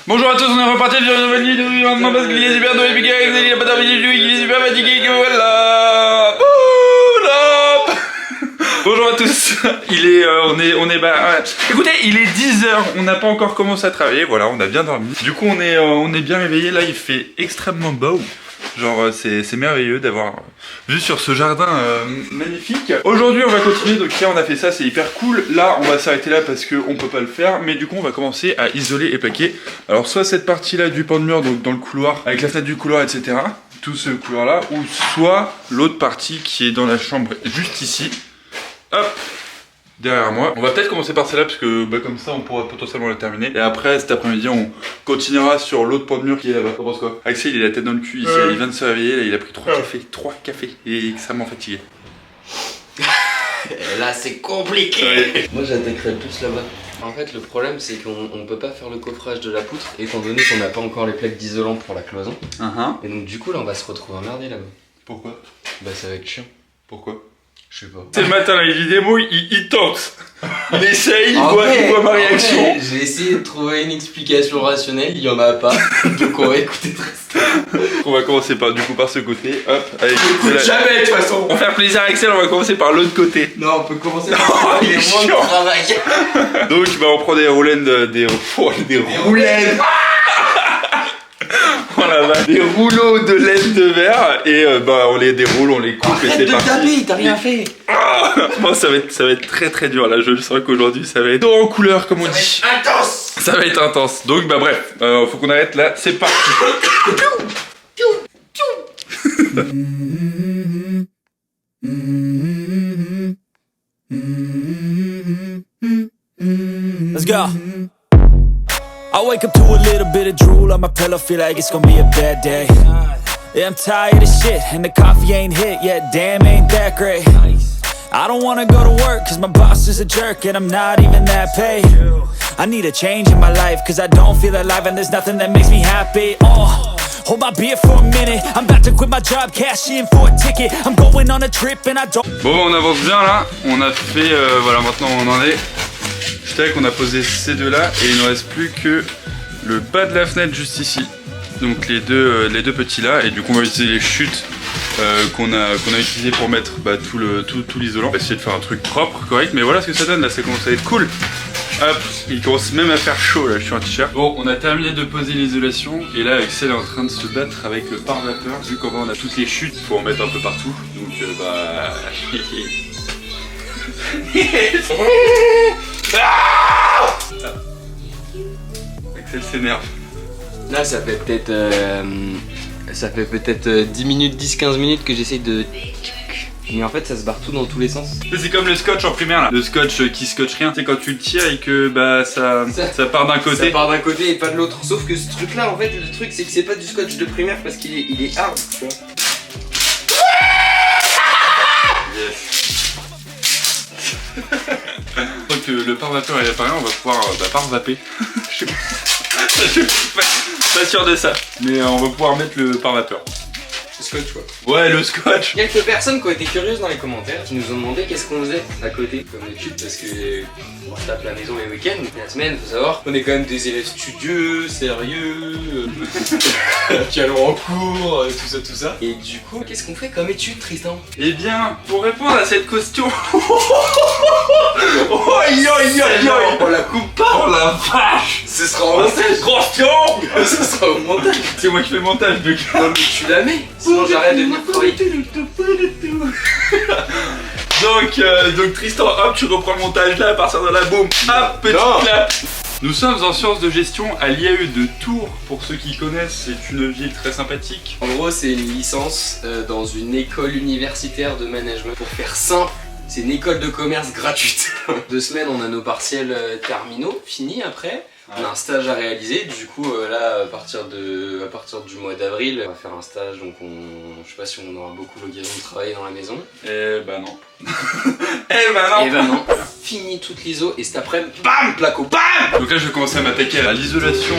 Bonjour à tous, on est reparti sur une nouvelle vidéo du lendemain parce qu'il est super doué, il a pas d'envie de jouer, il est super fatigué, que voilà. Bonjour à tous, écoutez, il est 10h, on n'a pas encore commencé à travailler, voilà, on a bien dormi. Du coup, on est bien réveillé, là il fait extrêmement beau. Genre c'est merveilleux d'avoir vu sur ce jardin magnifique. Aujourd'hui on va continuer, donc là on a fait ça, c'est hyper cool. Là on va s'arrêter là parce qu'on peut pas le faire. Mais du coup on va commencer à isoler et plaquer. Alors soit cette partie là du pan de mur, donc dans le couloir, avec la fenêtre du couloir, etc. Tout ce couloir là, ou soit l'autre partie qui est dans la chambre juste ici. Hop, derrière moi. On va peut-être commencer par celle-là parce que comme ça on pourra potentiellement la terminer. Et après cet après-midi on continuera sur l'autre pan de mur qui est là-bas. T'en penses quoi? Axel il a la tête dans le cul ici, il vient de se réveiller, là, il a pris 3 cafés. Il est extrêmement fatigué. Et là c'est compliqué. Ouais. Moi j'attaquerais plus là-bas. En fait le problème c'est qu'on peut pas faire le coffrage de la poutre étant donné qu'on n'a pas encore les plaques d'isolant pour la cloison. Et donc du coup là on va se retrouver emmerdé là-bas. Pourquoi? Bah ça va être chiant. Pourquoi? Je sais pas. C'est le matin, là, il dit des mots, il tente. Il essaye, il voit ma réaction. J'ai essayé de trouver une explication rationnelle, il y en a pas. Donc on va écouter Tristan. On va commencer par ce côté. Hop, allez. Jamais de toute façon. On va faire plaisir à Axel, on va commencer par l'autre côté. Non, on peut commencer par les moins de travail. Donc on prend des roulènes des roulènes. Voilà, des rouleaux de laine de verre et on les déroule, on les coupe. Arrête et c'est de parti. taper, t'as rien fait. Bon, ça va être très dur là, je le sens qu'aujourd'hui ça va être en couleur comme on dit. Intense. Ça va être intense. Donc bref, faut qu'on arrête là, c'est parti. Let's go. I wake up to a little bit of drool on my pillow, feel like it's gonna be a bad day. Yeah, I'm tired of shit, and the coffee ain't hit yet, damn, ain't that great. I don't wanna go to work, cause my boss is a jerk, and I'm not even that paid. I need a change in my life, cause I don't feel alive, and there's nothing that makes me happy. Hold my beer for a minute, I'm about to quit my job, cash in for a ticket. I'm going on a trip, and I don't... Bon, on avance bien là, on a fait, voilà, maintenant on en est. Je sais qu'on a posé ces deux là et il ne reste plus que le bas de la fenêtre juste ici. Donc les deux petits là, et du coup on va utiliser les chutes qu'on a utilisé pour mettre tout l'isolant. On va essayer de faire un truc propre, correct, mais voilà ce que ça donne là, ça commence à être cool. Hop, il commence même à faire chaud là, je suis en t-shirt. Bon, on a terminé de poser l'isolation et là Axel est en train de se battre avec le pare-vapeur. Vu comment on a toutes les chutes, faut en mettre un peu partout. Donc Axel s'énerve. Là ça fait peut-être 10 minutes, 10-15 minutes que j'essaye de... Mais en fait ça se barre tout dans tous les sens. C'est comme le scotch en primaire là. Le scotch qui scotche rien. Tu sais quand tu le tires et que ça part d'un côté. Ça part d'un côté et pas de l'autre. Sauf que ce truc là en fait le truc c'est que c'est pas du scotch de primaire parce qu'il est hard, tu vois. Donc le pare-vapeur est appareil, on va pouvoir pare-vaper. Je suis pas sûr de ça. Mais on va pouvoir mettre le pare-vapeur. Le scotch quoi. Ouais, le scotch. Il y a quelques personnes qui ont été curieuses dans les commentaires qui nous ont demandé qu'est-ce qu'on faisait à côté comme étude parce que on se tape la maison les week-ends, la semaine, faut savoir. On est quand même des élèves studieux, sérieux, qui allons en cours, tout ça. Et du coup, qu'est-ce qu'on fait comme étude, Tristan? Eh bien, pour répondre à cette question... On la coupe pas. Oh la vache. Ce sera au montage. Attention. Ce sera au montage. C'est moi qui fais le montage, mec. Non mais tu la mets, sinon j'arrête de venir travailler. Donc Tristan, hop, tu reprends le montage là, à partir de là, boum, hop, petit clap. Nous sommes en sciences de gestion à l'IAE de Tours, pour ceux qui connaissent, c'est une ville très sympathique. En gros c'est une licence dans une école universitaire de management. Pour faire simple, c'est une école de commerce gratuite. 2 semaines on a nos partiels terminaux, finis après. On a un stage à réaliser, du coup là à partir du mois d'avril on va faire un stage, donc je sais pas si on aura beaucoup l'occasion de travailler dans la maison. Eh ben non. Eh ben non. Fini toute l'ISO et cet après-midi, bam, placo, bam. Donc là je vais commencer à m'attaquer à l'isolation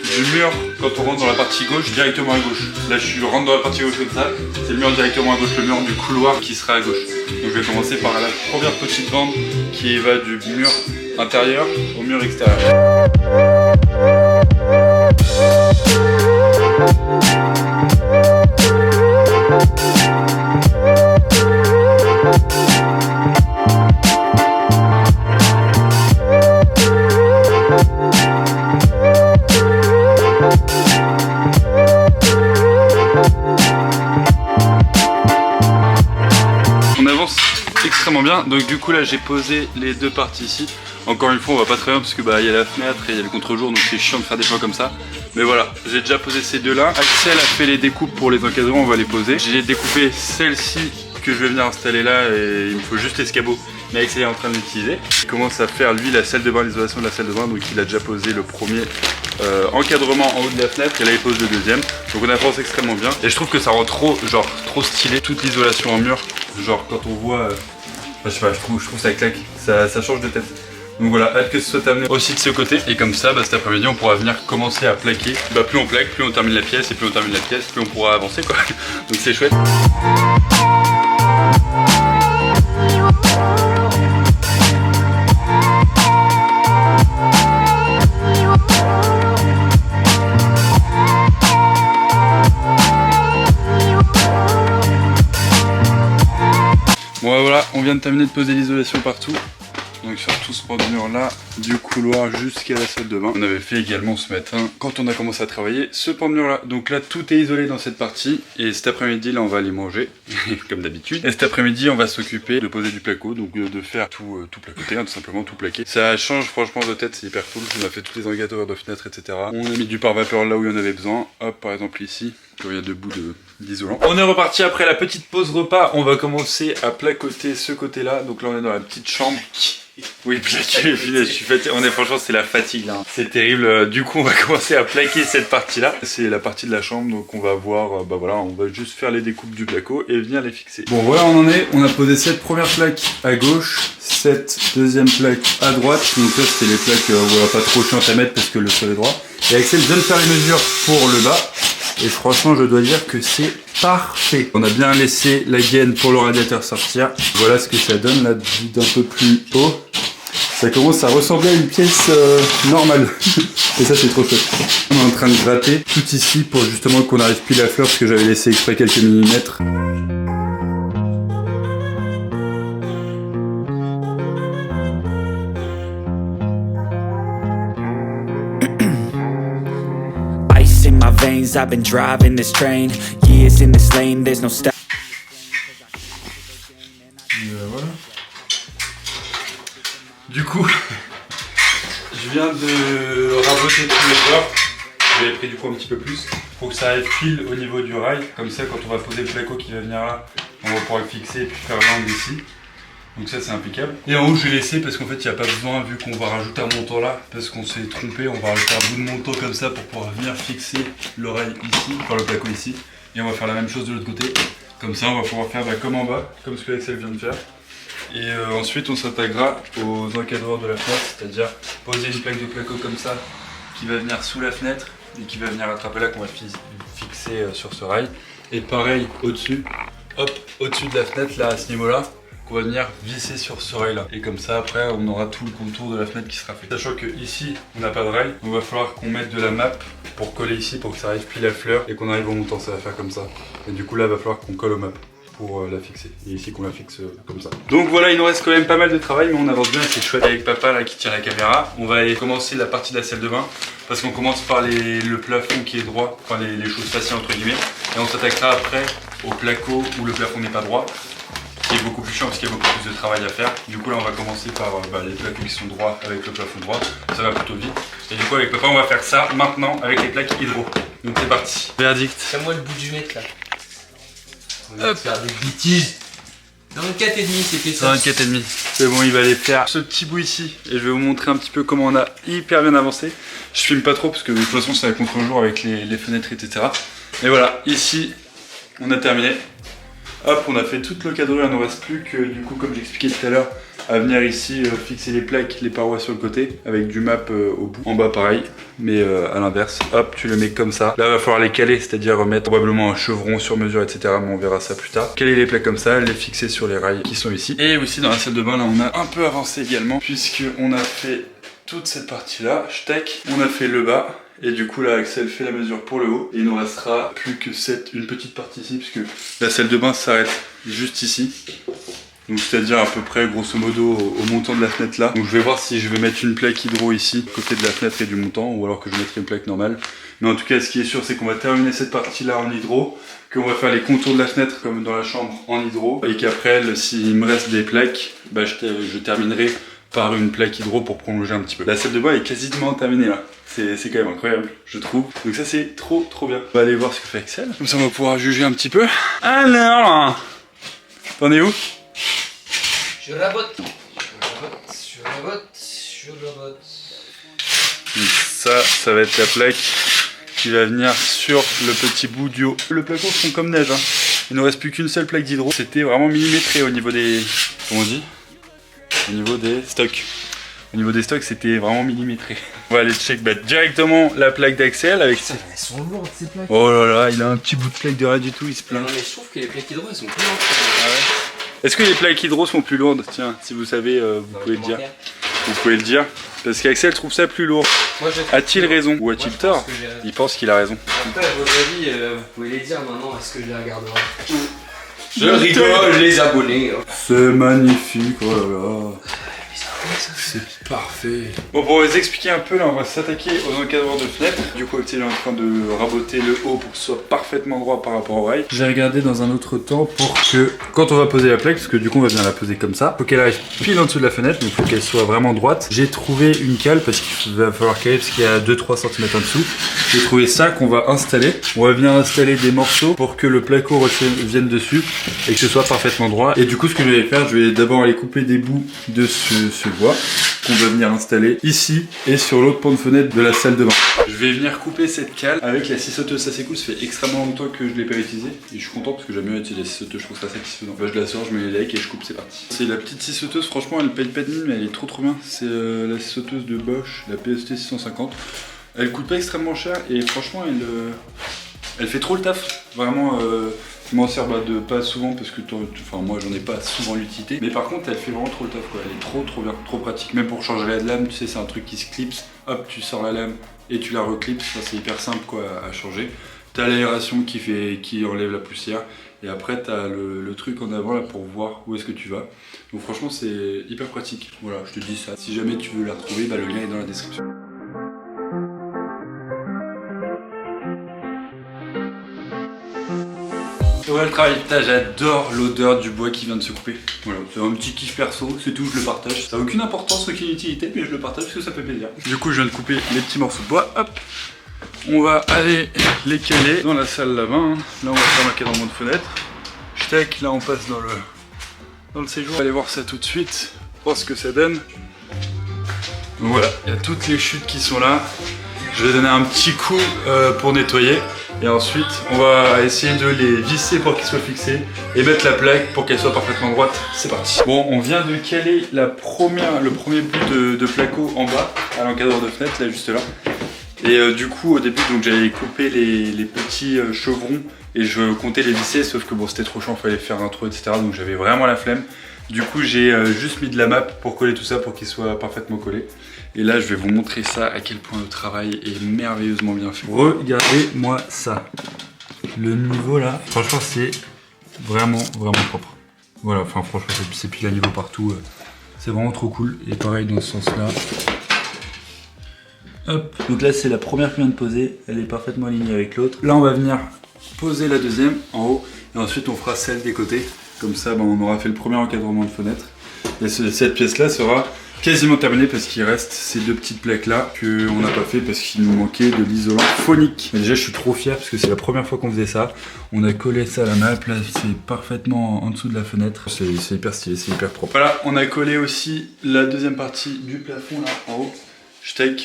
du mur quand on rentre dans la partie gauche, directement à gauche. Là je rentre dans la partie gauche comme ça, c'est le mur directement à gauche, le mur du couloir qui sera à gauche. Donc je vais commencer par la première petite bande qui va du mur intérieur au mur extérieur. bien. Donc du coup là j'ai posé les deux parties ici. Encore une fois on va pas très bien parce que bah il y a la fenêtre et il y a le contre-jour, donc c'est chiant de faire des choix comme ça. Mais voilà, j'ai déjà posé ces deux là. Axel a fait les découpes pour les encadrants, on va les poser. J'ai découpé celle-ci que je vais venir installer là et il me faut juste l'escabeau. Mais Axel est en train de l'utiliser. Il commence à faire lui la salle de bain, l'isolation de la salle de bain. Donc il a déjà posé le premier encadrement en haut de la fenêtre et là il pose le deuxième. Donc on avance extrêmement bien. Et je trouve que ça rend trop stylé toute l'isolation en mur. Genre quand on voit, je sais pas, je trouve ça claque, ça change de tête. Donc voilà, hâte que ce soit terminé aussi de ce côté. Et comme ça, cet après-midi, on pourra venir commencer à plaquer. Plus on plaque, plus on termine la pièce. Et plus on termine la pièce, plus on pourra avancer quoi. Donc c'est chouette. Bon voilà, on vient de terminer de poser l'isolation partout. Donc sur tout ce pan de mur là, du couloir jusqu'à la salle de bain. On avait fait également ce matin, quand on a commencé à travailler, ce pan de mur là. Donc là tout est isolé dans cette partie. Et cet après-midi là on va aller manger, comme d'habitude. Et cet après-midi on va s'occuper de poser du placo, donc de faire tout placoter, hein, tout simplement tout plaquer. Ça change franchement de tête, c'est hyper cool. On a fait tous les engadreurs de fenêtres, etc. On a mis du pare-vapeur là où il y en avait besoin. Hop, par exemple ici, il y a deux bouts d'isolant. On est reparti après la petite pause repas. On va commencer à placoter ce côté là. Donc là on est dans la petite chambre. Oui, plaquer, je suis fatigué. Franchement, c'est la fatigue là. C'est terrible. Du coup, on va commencer à plaquer cette partie-là. C'est la partie de la chambre, donc on va voir. Voilà, on va juste faire les découpes du placo et venir les fixer. Bon, voilà, on en est. On a posé cette première plaque à gauche, cette deuxième plaque à droite. Donc là, c'était les plaques, voilà, pas trop chiantes à mettre parce que le sol est droit. Et Axel vient de faire les mesures pour le bas. Et franchement, je dois dire que c'est parfait. On a bien laissé la gaine pour le radiateur sortir. Voilà ce que ça donne là d'un peu plus haut. Ça commence à ressembler à une pièce normale. Et ça, c'est trop chouette. On est en train de gratter tout ici pour justement qu'on arrive pile à fleur parce que j'avais laissé exprès quelques millimètres. In my veins, I've been driving this train. Years in this lane, there's no stop. Voilà. Du coup, je viens de raboter tous les bords. J'avais pris du coup un petit peu plus pour que ça aille pile au niveau du rail. Comme ça, quand on va poser le placo qui va venir là, on va pouvoir le fixer et puis faire l'angle ici. Donc ça c'est impeccable. Et en haut je vais laisser parce qu'en fait il n'y a pas besoin, vu qu'on va rajouter un montant là, parce qu'on s'est trompé, on va rajouter un bout de montant comme ça pour pouvoir venir fixer l'oreille ici, enfin le placo ici. Et on va faire la même chose de l'autre côté. Comme ça on va pouvoir faire comme en bas, comme ce que Axel vient de faire. Et ensuite on s'attaquera aux encadreurs de la fenêtre, c'est-à-dire poser une plaque de placo comme ça qui va venir sous la fenêtre et qui va venir attraper là, qu'on va fixer sur ce rail. Et pareil au-dessus, hop, au-dessus de la fenêtre là à ce niveau-là. On va venir visser sur ce rail là et comme ça après on aura tout le contour de la fenêtre qui sera fait. Sachant que ici on n'a pas de rail, donc il va falloir qu'on mette de la map pour coller ici pour que ça arrive pile à fleur et qu'on arrive au montant, ça va faire comme ça. Et du coup là il va falloir qu'on colle au map pour la fixer et ici qu'on la fixe comme ça. Donc voilà, il nous reste quand même pas mal de travail mais on avance bien, c'est chouette avec papa là qui tient la caméra. On va aller commencer la partie de la salle de bain parce qu'on commence par le plafond qui est droit, enfin les choses faciles entre guillemets, et on s'attaquera après au placo où le plafond n'est pas droit. Qui est beaucoup plus chiant parce qu'il y a beaucoup plus de travail à faire. Du coup là on va commencer par les plaques qui sont droits avec le plafond droit, ça va plutôt vite. Et du coup avec papa on va faire ça maintenant avec les plaques hydro. Donc c'est parti. Verdict. C'est moi le bout du mètre là. On va faire des bêtises. Dans le 4,5 c'était ça. Dans le 4,5. C'est bon, il va aller faire ce petit bout ici. Et je vais vous montrer un petit peu comment on a hyper bien avancé. Je filme pas trop parce que de toute façon c'est à contre-jour avec les fenêtres etc. Et voilà, ici on a terminé. Hop, on a fait toute l'encadrure, il ne nous reste plus que, du coup, comme j'expliquais tout à l'heure, à venir ici fixer les plaques, les parois sur le côté, avec du map au bout. En bas, pareil, mais à l'inverse. Hop, tu le mets comme ça. Là, il va falloir les caler, c'est-à-dire remettre probablement un chevron sur mesure, etc. Mais on verra ça plus tard. Caler les plaques comme ça, les fixer sur les rails qui sont ici. Et aussi, dans la salle de bain, là, on a un peu avancé également, puisqu'on a fait toute cette partie-là. Tac, on a fait le bas. Et du coup là Axel fait la mesure pour le haut. Et il nous restera plus que une petite partie ici puisque la salle de bain s'arrête juste ici. Donc c'est-à-dire à peu près grosso modo au montant de la fenêtre là. Donc je vais voir si je vais mettre une plaque hydro ici, côté de la fenêtre et du montant, ou alors que je mettrai une plaque normale. Mais en tout cas ce qui est sûr c'est qu'on va terminer cette partie là en hydro, qu'on va faire les contours de la fenêtre comme dans la chambre en hydro, et qu'après s'il me reste des plaques, bah, je terminerai par une plaque hydro pour prolonger un petit peu. La salle de bain est quasiment terminée là. C'est quand même incroyable, je trouve. Donc ça c'est trop bien. On va aller voir ce que fait Axel. Comme ça on va pouvoir juger un petit peu. Alors, t'en es où? Je rabote. Donc ça va être la plaque qui va venir sur le petit bout du haut. Le plafond fond comme neige, hein. Il ne reste plus qu'une seule plaque d'hydro. C'était vraiment millimétré au niveau des... Comment on dit? Au niveau des stocks. Au niveau des stocks, c'était vraiment millimétré. On va aller check directement la plaque d'Axel avec... Elles sont lourdes ces plaques. Oh là là, il a un petit bout de plaque de rien du tout, il se plaint. Non mais je trouve que les plaques hydro elles sont plus lourdes. Ah ouais. Est-ce que les plaques hydro sont plus lourdes? Tiens, si vous savez, vous pouvez le dire. Vous pouvez le dire. Parce qu'Axel trouve ça plus lourd. A-t-il raison ou a-t-il tort? Il pense qu'il a raison. Après, vos avis, vous pouvez les dire maintenant, est-ce que je les regarderai? Je rigole, les abonnés. C'est magnifique, oh là là. C'est parfait. Bon, pour vous expliquer un peu, là, on va s'attaquer aux encadreurs de fenêtres. Du coup, Axel est en train de raboter le haut pour que ce soit parfaitement droit par rapport au rail. J'ai regardé dans un autre temps pour que, quand on va poser la plaque, parce que du coup, on va bien la poser comme ça, faut qu'elle arrive pile en dessous de la fenêtre, mais il faut qu'elle soit vraiment droite. J'ai trouvé une cale, parce qu'il va falloir caler, parce qu'il y a 2-3 cm en dessous. J'ai trouvé ça qu'on va installer. On va venir installer des morceaux pour que le placo vienne dessus et que ce soit parfaitement droit. Et du coup, ce que je vais faire, je vais d'abord aller couper des bouts de ce bois qu'on va venir installer ici et sur l'autre pan de fenêtre de la salle de bain. Je vais venir couper cette cale avec la scie sauteuse, ça c'est cool, ça fait extrêmement longtemps que je l'ai pas utilisée et je suis content parce que j'aime bien utiliser la scie sauteuse, je trouve ça satisfaisant. Bah, je la sors, je mets les legs et je coupe, c'est parti. C'est la petite scie sauteuse, franchement elle paye pas de mine mais elle est trop bien. C'est la scie sauteuse de Bosch, la PST 650. Elle coûte pas extrêmement cher et franchement elle fait trop le taf, vraiment. Je m'en sers de pas souvent parce que moi j'en ai pas souvent l'utilité, mais par contre elle fait vraiment trop le taf quoi, elle est trop bien, trop pratique, même pour changer la lame, tu sais c'est un truc qui se clipse, hop tu sors la lame et tu la reclipses, c'est hyper simple quoi à changer. T'as l'aération qui enlève la poussière et après t'as le truc en avant là pour voir où est-ce que tu vas, donc franchement c'est hyper pratique, voilà je te dis ça, si jamais tu veux la retrouver, le lien est dans la description. Ouais, le travail, putain, j'adore l'odeur du bois qui vient de se couper. Voilà, c'est un petit kiff perso, c'est tout, je le partage. Ça n'a aucune importance, aucune utilité, mais je le partage parce que ça fait plaisir. Du coup, je viens de couper les petits morceaux de bois, hop. On va aller les caler dans la salle là-bas. Hein. Là, on va faire l'encadrement de fenêtre. Là, on passe dans le séjour. On va aller voir ça tout de suite, voir ce que ça donne. Donc voilà, il y a toutes les chutes qui sont là. Je vais donner un petit coup pour nettoyer. Et ensuite, on va essayer de les visser pour qu'ils soient fixés et mettre la plaque pour qu'elle soit parfaitement droite. C'est parti. Bon, on vient de caler le premier bout de placo en bas à l'encadreur de fenêtre, là juste là. Et du coup, au début, donc j'avais coupé les petits chevrons et je comptais les visser, sauf que bon, c'était trop chiant, il fallait faire un trou, etc. Donc j'avais vraiment la flemme. Du coup, j'ai juste mis de la map pour coller tout ça pour qu'il soit parfaitement collé. Et là, je vais vous montrer ça, à quel point le travail est merveilleusement bien fait. Regardez-moi ça. Le niveau là, franchement, c'est vraiment propre. Voilà, enfin franchement, c'est pile à niveau partout. C'est vraiment trop cool. Et pareil dans ce sens-là. Hop. Donc là, c'est la première qui vient de poser. Elle est parfaitement alignée avec l'autre. Là, on va venir poser la deuxième en haut. Et ensuite, on fera celle des côtés. Comme ça, on aura fait le premier encadrement de fenêtre. Et cette pièce-là sera quasiment terminée parce qu'il reste ces deux petites plaques-là qu'on n'a pas fait parce qu'il nous manquait de l'isolant phonique. Mais déjà, je suis trop fier parce que c'est la première fois qu'on faisait ça. On a collé ça à la map, là, c'est parfaitement en dessous de la fenêtre. C'est hyper stylé, c'est hyper propre. Voilà, on a collé aussi la deuxième partie du plafond là en haut.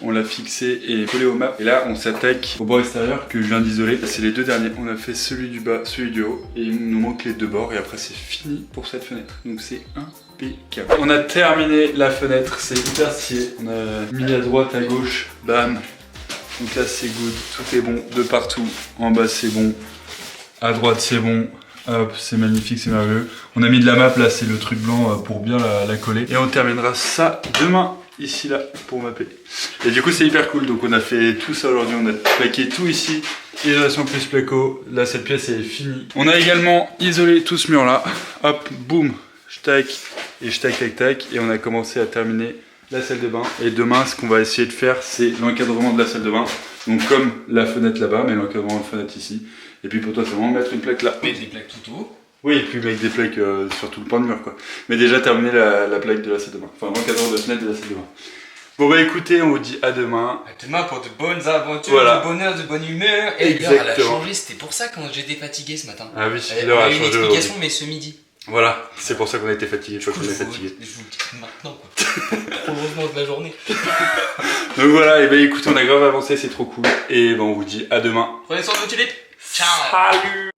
On l'a fixé et collé au map. Et là, on s'attaque au bord extérieur que je viens d'isoler. C'est les deux derniers. On a fait celui du bas, celui du haut. Et il nous manque les deux bords. Et après, c'est fini pour cette fenêtre. Donc, c'est impeccable. On a terminé la fenêtre. C'est hyper stylé. On a mis à droite, à gauche. Bam. Donc là, c'est good. Tout est bon de partout. En bas, c'est bon. À droite, c'est bon. Hop, c'est magnifique, c'est merveilleux. On a mis de la map. Là, c'est le truc blanc pour bien la coller. Et on terminera ça demain. Ici là pour mapper. Et du coup c'est hyper cool, donc on a fait tout ça aujourd'hui, on a plaqué tout ici, isolation plus placo, là cette pièce est finie. On a également isolé tout ce mur là, hop, boum, tac, et tac, tac, tac, et on a commencé à terminer la salle de bain. Et demain, ce qu'on va essayer de faire, c'est l'encadrement de la salle de bain. Donc comme la fenêtre là-bas, mais l'encadrement de la fenêtre ici. Et puis potentiellement mettre une plaque là. Mettre des plaques tout haut. Oui, et puis mettre des plaques sur tout le pan de mur, quoi. Mais déjà terminer la plaque de la salle de bain. Enfin, l'encadrement de fenêtre de la salle de bain. Bon bah écoutez, on vous dit à demain. À demain pour de bonnes aventures, Voilà. de bonheur, de bonne humeur. Et l'heure, elle a Exactement. changé, c'était pour ça quand j'étais fatigué ce matin. Ah oui, Elle l'heure a a eu une changé. explication, mais ce midi. Voilà, c'est pour ça qu'on a été fatigué, je crois qu'on est Je fatigué. vous le dis maintenant, quoi. Prolongement de la journée. Donc voilà, et bah écoutez, on a grave avancé, c'est trop cool. Et bah on vous dit à demain. Prenez soin de vos tulipes. Ciao. Salut.